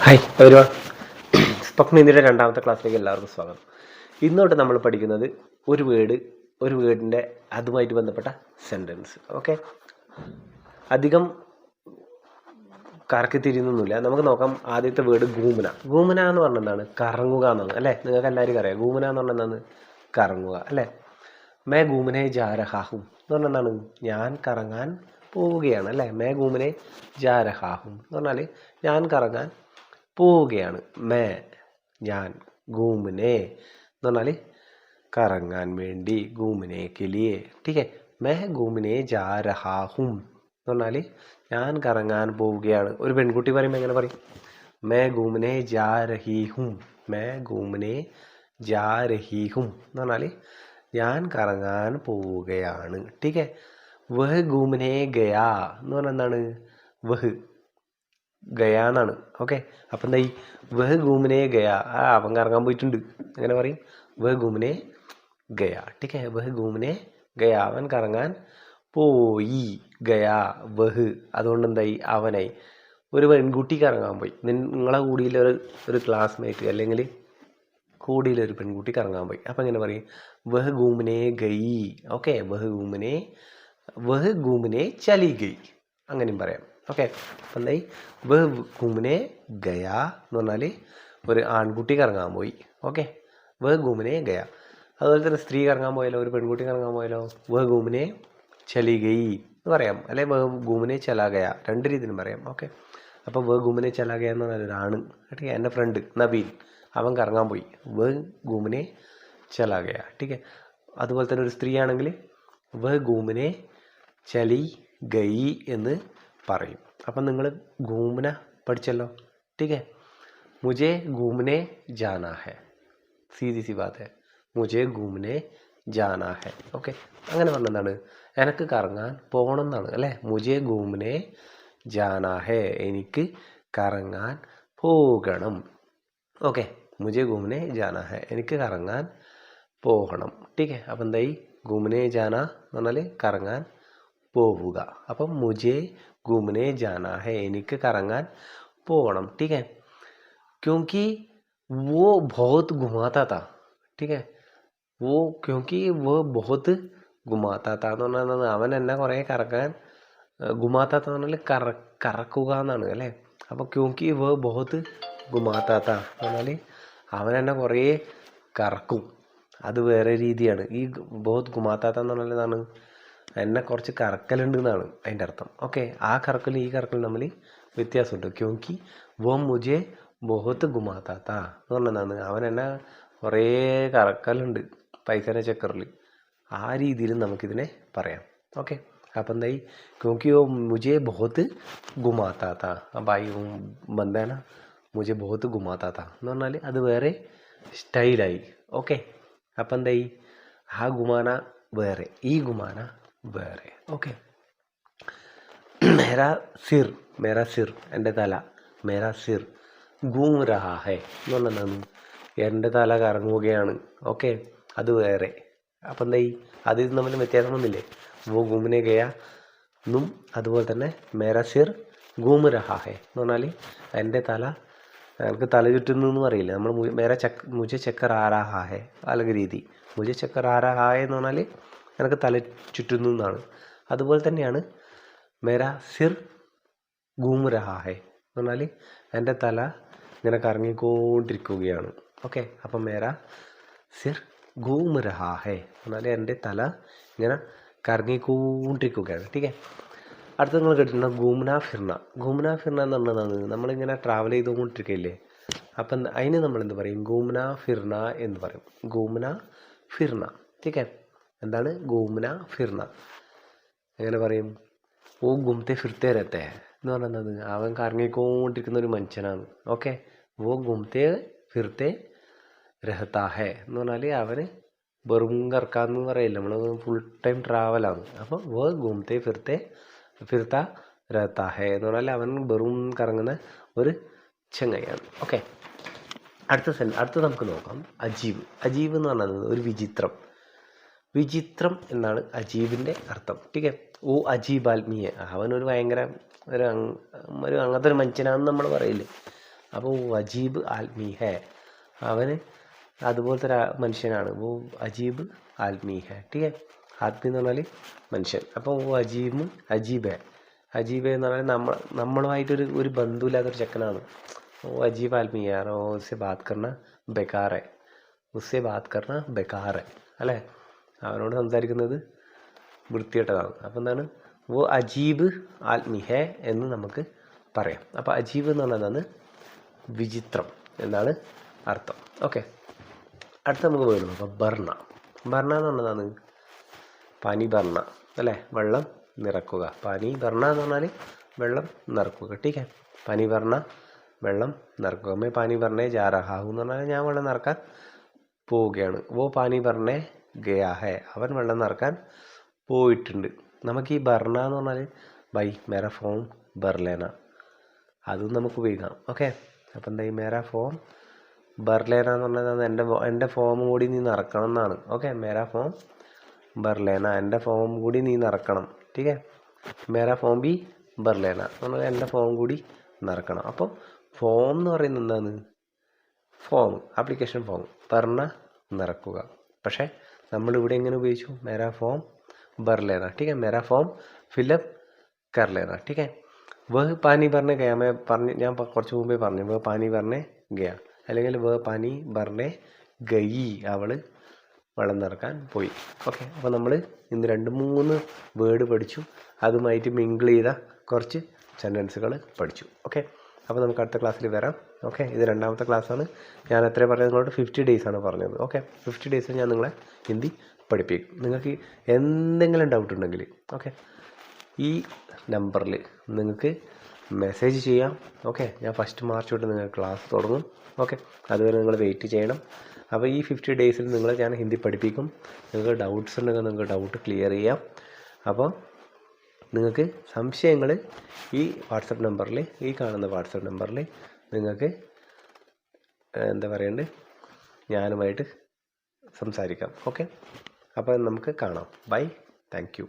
Hi everyone, spoken ഹിന്ദിയുടെ രണ്ടാമത്തെ ക്ലാസ്സിലേക്ക് എല്ലാവർക്കും സ്വാഗതം. ഇന്നോട്ട് നമ്മൾ പഠിക്കുന്നത് ഒരു വേർഡിൻ്റെ അതുമായിട്ട് ബന്ധപ്പെട്ട സെൻറ്റൻസ്. ഓക്കെ, അധികം കറക്കി തിരിയുന്നൊന്നുമില്ല. നമുക്ക് നോക്കാം. ആദ്യത്തെ വേർഡ് ഗൂമന. ഗൂമന എന്ന് പറഞ്ഞാൽ എന്താണ്? കറങ്ങുക എന്നാണ് അല്ലേ? നിങ്ങൾക്ക് എല്ലാവർക്കും അറിയാം ഗൂമന എന്ന് പറഞ്ഞാൽ എന്താണ്? കറങ്ങുക അല്ലേ? മേ ഗൂമനെ ജാ രഹാഹും എന്ന് പറഞ്ഞാൽ എന്താണ്? ഞാൻ കറങ്ങാൻ പോവുകയാണ് അല്ലേ? മേ ഗൂമനെ ജാ രഹാഹും എന്ന് പറഞ്ഞാൽ ഞാൻ കറങ്ങാൻ പോവുകയാണ്. മേ ഞാൻ, ഗൂമനെ എന്ന് പറഞ്ഞാൽ കറങ്ങാൻ വേണ്ടി, ഗൂമനെ കെലിയെ. ടീക്കെ, മേ ഗൂമനെ ജാ രഹാഹും എന്ന് പറഞ്ഞാൽ ഞാൻ കറങ്ങാൻ പോവുകയാണ്. ഒരു പെൺകുട്ടി പറയുമ്പോൾ എങ്ങനെ പറയും? മേ ഗൂമനെ ജാ രഹി ഹും. മേ ഗൂമനെ ജാ രഹി ഹും എന്ന് പറഞ്ഞാൽ ഞാൻ കറങ്ങാൻ പോവുകയാണ്. ടീക്കെ, വഹ് ഗൂമനെ ഗയാ എന്ന് പറഞ്ഞാൽ എന്താണ്? വഹ് ഗയാ എന്നാണ്. ഓക്കെ, അപ്പം എന്തായി? വഹ് ഗൂമനെ ഗയാ, അവൻ കറങ്ങാൻ പോയിട്ടുണ്ട്. എങ്ങനെ പറയും? വഹ് ഗൂമനെ ഗയാ. ടീക്കെ, വഹ് ഗൂമനെ ഗയാ, അവൻ കറങ്ങാൻ പോയി. ഗയാ വഹ്, അതുകൊണ്ട് എന്തായി? അവനായി. ഒരു പെൺകുട്ടി കറങ്ങാൻ പോയി. നിങ്ങളെ കൂടിയിലൊരു ക്ലാസ്മേറ്റ് അല്ലെങ്കിൽ കൂടിയിലൊരു പെൺകുട്ടി കറങ്ങാൻ പോയി. അപ്പം എങ്ങനെ പറയും? വഹ് ഗൂമനെ ഗയി. ഓക്കെ, വഹ് ഗൂമനെ ചലി ഗയി, അങ്ങനെയും പറയാം. ഓക്കെ, അപ്പം എന്തായി? വഹ് ഗൂമനെ ഗയാ എന്ന് പറഞ്ഞാൽ ഒരു ആൺകുട്ടി കറങ്ങാൻ പോയി. ഓക്കെ, വഹ് ഗൂമനെ ഗയാ. അതുപോലെ തന്നെ സ്ത്രീ കറങ്ങാൻ പോയാലോ, ഒരു പെൺകുട്ടി കറങ്ങാൻ പോയാലോ, വഹ് ഗൂമനെ ചലി ഗയി എന്ന് പറയാം. അല്ലെ വഹ് ഗൂമനെ ചലാ ഗയാ, രണ്ട് രീതിയിലും പറയാം. ഓക്കെ, അപ്പോൾ വഹ് ഗൂമനെ ചലാ ഗയ എന്ന് പറഞ്ഞാൽ ഒരാണ്. ഓക്കെ, എൻ്റെ ഫ്രണ്ട് നബീൻ, അവൻ കറങ്ങാൻ പോയി. വഹ് ഗൂമനെ ചലാ ഗയ. ടീക്കെ, അതുപോലെ തന്നെ ഒരു സ്ത്രീ ആണെങ്കിൽ വഹ് ഗൂമനെ ചലി ഗയി എന്ന് പറയും. അപ്പം നിങ്ങൾ ഗൂമന പഠിച്ചല്ലോ. ടീക്കെ, മുझे घूमने जाना है, സീതി സി ബാത് ഹെ, മുझे घूमने जाना है. ഓക്കെ, അങ്ങനെ പറഞ്ഞാൽ എന്താണ്? എനിക്ക് കറങ്ങാൻ പോകണം എന്നാണ് അല്ലേ? മുझे घूमने जाना है, എനിക്ക് കറങ്ങാൻ പോകണം. ഓക്കെ, മുझे घूमने जाना है, എനിക്ക് കറങ്ങാൻ പോകണം. ടീക്കെ, അപ്പം എന്തായി? घूमने जाना എന്ന് പറഞ്ഞാൽ കറങ്ങാൻ പോവുക. അപ്പം മുझे घूमने जाना है, എനിക്ക് കറങ്ങാൻ പോകണം. ठीक है, क्योंकि वो बहुत घुमाता था. ठीक है, क्योंकि वो बहुत घुमाता था എന്ന് പറഞ്ഞാൽ അവൻ എന്നെ കുറേ കറക്കാൻ, ഗുമാത്താത്ത എന്ന് പറഞ്ഞാൽ കറക്കുക എന്നാണ് അല്ലേ? അപ്പോൾ ക്യോങ്കി വോ ബഹുത്ത് ഗുമാത്താത്ത എന്ന് പറഞ്ഞാൽ അവൻ എന്നെ കുറേ കറക്കും. അത് വേറെ രീതിയാണ്. ഈ ബഹുത്ത് ഗുമാത്താത്ത എന്ന് പറഞ്ഞാൽ എന്താണ്? എന്നെ കുറച്ച് കറക്കലുണ്ട് എന്നാണ് അതിൻ്റെ അർത്ഥം. ഓക്കെ, ആ കറക്കലും ഈ കറക്കലും തമ്മിൽ വ്യത്യാസമുണ്ട്. ക്യോങ്കി വോ മുझे ബഹുത്ത് ഗുമാത്താത്ത എന്ന് പറഞ്ഞാൽ എന്താണ്? അവൻ എന്നെ കുറേ കറക്കലുണ്ട് പൈസേൻ്റെ ചക്കറിൽ. ആ രീതിയിലും നമുക്കിതിനെ പറയാം. ഓക്കെ, അപ്പം എന്തായി? ക്യോങ്കി വോ മുझे ബഹുത്ത് ഗുമാത്താത്ത, ഭായി ബന്ധാന മുझे ബഹുത്ത് ഗുമാത്താത്ത എന്ന് പറഞ്ഞാൽ അത് വേറെ സ്റ്റൈലായി. ഓക്കെ, അപ്പം എന്തായി? ആ ഗുമാന വേറെ, ഈ ഗുമാന വേറെ. ഓക്കെ, മേരാ സിർ എൻ്റെ തല, മേരാ സിർ ഗൂം രഹാ ഹെ എന്ന് പറഞ്ഞാൽ എന്താണ്? എൻ്റെ തല കറങ്ങുകയാണ്. ഓക്കെ, അത് വേറെ. അപ്പം എന്തായി? അതിൽ തമ്മിൽ വ്യത്യാസം വന്നില്ലേ? വോ ഗൂമനെ ഗയാ എന്നും അതുപോലെ തന്നെ മേരാ സിർ ഗൂം രഹാ ഹെ എന്ന് പറഞ്ഞാൽ എൻ്റെ തല, എനിക്ക് തല ചുറ്റുന്നു എന്ന് പറയില്ല നമ്മൾ. മുझे ചക്കർ ആ രഹാ ഹെ, അലഗ് രീതി. മുझे ചക്കർ ആ രഹാ ഹെ എന്ന് പറഞ്ഞാൽ എനിക്ക് തല ചുറ്റുന്നു എന്നാണ്. അതുപോലെ തന്നെയാണ് മേരാ സിർ ഗൂം രഹാ ഹെ എന്ന് പറഞ്ഞാൽ എൻ്റെ തല ഇങ്ങനെ കറങ്ങിക്കൊണ്ടിരിക്കുകയാണ്. ഓക്കെ, അപ്പം മേരാ സിർ ഗൂം രഹാ ഹെ എന്ന് പറഞ്ഞാൽ എൻ്റെ തല ഇങ്ങനെ കറങ്ങിക്കൊണ്ടിരിക്കുകയാണ്. ടീക്കെ, അടുത്ത നിങ്ങൾ കേട്ടിട്ടുണ്ടോ ഗൂമന ഫിർന? ഗൂമന ഫിർന എന്ന് പറഞ്ഞതാണ് നമ്മളിങ്ങനെ ട്രാവൽ ചെയ്തുകൊണ്ടിരിക്കുകയില്ലേ, അപ്പം അതിന് നമ്മൾ എന്ത് പറയും? ഗൂമന ഫിർന എന്ന് പറയും. ഗൂമന ഫിർന. ടീക്കെ, എന്താണ് ഗൂമന ഫിർന? എങ്ങനെ പറയും? ഓ ഗുംത്തെ ഫിർത്തെ രഹത്തെ എന്ന് പറഞ്ഞത് അവൻ കറങ്ങിക്കൊണ്ടിരിക്കുന്ന ഒരു മനുഷ്യനാണ്. ഓക്കെ, ഓ ഗുംത്തെ ഫിർത്തെ രഹത്താ ഹെ എന്ന് പറഞ്ഞാൽ അവന് വെറും കറക്കാന്ന് പറയില്ല, നമ്മൾ ഫുൾ ടൈം ട്രാവലാണ്. അപ്പം ഓ ഗുംത്തെ ഫിർത്ത രഹത്താ ഹെ എന്ന് പറഞ്ഞാൽ അവൻ വെറും കറങ്ങുന്ന ഒരു ചെങ്ങയാണ്. ഓക്കെ, അടുത്ത നമുക്ക് നോക്കാം. അജീബ്. അജീബ് എന്ന് പറഞ്ഞത് ഒരു വിചിത്രം എന്നാണ് അജീബിൻ്റെ അർത്ഥം. ടീക്കെ, ഓ അജീബ് ആൽമിയെ, അവനൊരു ഭയങ്കര ഒരു അങ്ങനത്തെ ഒരു മനുഷ്യനാണെന്ന് നമ്മൾ പറയില്ലേ, അപ്പോൾ അജീബ് ആൽമി ഹേ, അവന് അതുപോലത്തെ ഒരു മനുഷ്യനാണ്. വോ അജീബ് ആൽമി ഹേ. ടീക്കെ, ആൽമി എന്ന് പറഞ്ഞാൽ മനുഷ്യൻ. അപ്പോൾ വോ അജീബ് അജീബ് ഹേ. അജീബ് എന്ന് പറഞ്ഞാൽ നമ്മളുമായിട്ടൊരു ബന്ധമില്ലാത്തൊരു ചെക്കനാണ്. वो अजीब आदमी है यार, वो उससे बात करना बेकार है, उससे बात करना बेकार है അല്ലേ, അവനോട് സംസാരിക്കുന്നത് വൃത്തികെട്ടതാണ്. അപ്പോൾ എന്താണ്, വോ അജീബ് ആൽമി ഹേ എന്ന് നമുക്ക് പറയാം. അപ്പോൾ അജീബ് എന്ന് പറഞ്ഞാൽ എന്താണ്, വിചിത്രം എന്നാണ് അർത്ഥം. ഓക്കെ, അടുത്ത നമുക്ക് പോയി നോക്കാം. ബർണ. ബർണ എന്ന് പറഞ്ഞതാണ് പാനി ബർണ അല്ലേ, വെള്ളം നിറക്കുക. പാനി ബർണ എന്ന് പറഞ്ഞാൽ വെള്ളം നിറക്കുക. ടീക്കെ, പാനി ബർണ വെള്ളം നിറക്കുക. മേ പാനി ഭർണേ ജാ രഹാ ഹൂ എന്ന് പറഞ്ഞാൽ ഞാൻ വെള്ളം നിറക്കാൻ പോവുകയാണ്. വോ പാനി ഭർണേ ഗയാ ഹേ, അവൻ വെള്ളം നിറക്കാൻ പോയിട്ടുണ്ട്. നമുക്ക് ഈ ഭർണ എന്ന് പറഞ്ഞാൽ ബൈ മേര ഫോം ബർലേന, അതും നമുക്ക് ഉപയോഗിക്കാം. ഓക്കെ, അപ്പം എന്താ ഈ മേര ഫോം ബർലേന എന്ന് പറഞ്ഞാൽ എൻ്റെ ഫോം കൂടി നീ നിറക്കണം എന്നാണ്. ഓക്കെ, മേര ഫോം ബർലേന, എൻ്റെ ഫോം കൂടി നീ നിറക്കണം. ടീക്കെ, മേര ഫോം ബി ബർലേന എന്ന് പറഞ്ഞാൽ എൻ്റെ ഫോം കൂടി നിറക്കണം. അപ്പോൾ ഫോം എന്ന് പറയുന്നത് എന്താണ്, ഫോം, ആപ്ലിക്കേഷൻ ഫോം, ബർണ നിറക്കുക. പക്ഷേ നമ്മളിവിടെ എങ്ങനെ ഉപയോഗിച്ചു, മേരാ ഫോം ബർലേന. ടീക്കെ, മേരാ ഫോം ഫില്ലപ്പ് കർലേന. ടീക്കെ, വഹ് പാനി ഭർണേ ഗയാ, ഞാൻ കുറച്ച് മുമ്പേ പറഞ്ഞു വഹ് പാനി ഭർണേ ഗയാ, അല്ലെങ്കിൽ വഹ് പാനി ഭർണേ ഗയി, അവൾ വെള്ളം നിറക്കാൻ പോയി. ഓക്കെ, അപ്പോൾ നമ്മൾ ഇന്ന് 2-3 വേർഡ് പഠിച്ചു, അതുമായിട്ട് മിങ്കിൾ ചെയ്ത കുറച്ച് സെൻറ്റൻസുകൾ പഠിച്ചു. ഓക്കെ, അപ്പോൾ നമുക്ക് അടുത്ത ക്ലാസ്സിൽ വരാം. ഓക്കെ, ഇത് 2ാമത്തെ ക്ലാസ്സാണ്. ഞാൻ എത്ര പറഞ്ഞത് നിങ്ങളോട് 50 days ആണ് പറഞ്ഞത്. ഓക്കെ, 50 days ഞാൻ നിങ്ങളെ ഹിന്ദി പഠിപ്പിക്കും. നിങ്ങൾക്ക് എന്തെങ്കിലും ഡൗട്ട് ഉണ്ടെങ്കിൽ ഓക്കെ, ഈ നമ്പറിൽ നിങ്ങൾക്ക് മെസ്സേജ് ചെയ്യാം. ഓക്കെ, ഞാൻ 1 March തൊട്ട് നിങ്ങൾക്ക് ക്ലാസ് തുടങ്ങും. ഓക്കെ, അതുവരെ നിങ്ങൾ വെയിറ്റ് ചെയ്യണം. അപ്പോൾ ഈ 50 days നിങ്ങളെ ഞാൻ ഹിന്ദി പഠിപ്പിക്കും. നിങ്ങൾക്ക് ഡൗട്ട്സ് ഉണ്ടെങ്കിൽ നിങ്ങൾക്ക് ഡൗട്ട് ക്ലിയർ ചെയ്യാം. അപ്പോൾ നിങ്ങൾക്ക് സംശയങ്ങൾ ഈ വാട്സപ്പ് നമ്പറിൽ, ഈ കാണുന്ന വാട്സപ്പ് നമ്പറിൽ നിങ്ങൾക്ക് എന്താ പറയേണ്ടത്, ഞാനുമായിട്ട് സംസാരിക്കാം. ഓക്കെ, അപ്പോൾ നമുക്ക് കാണാം. Bye, thank U.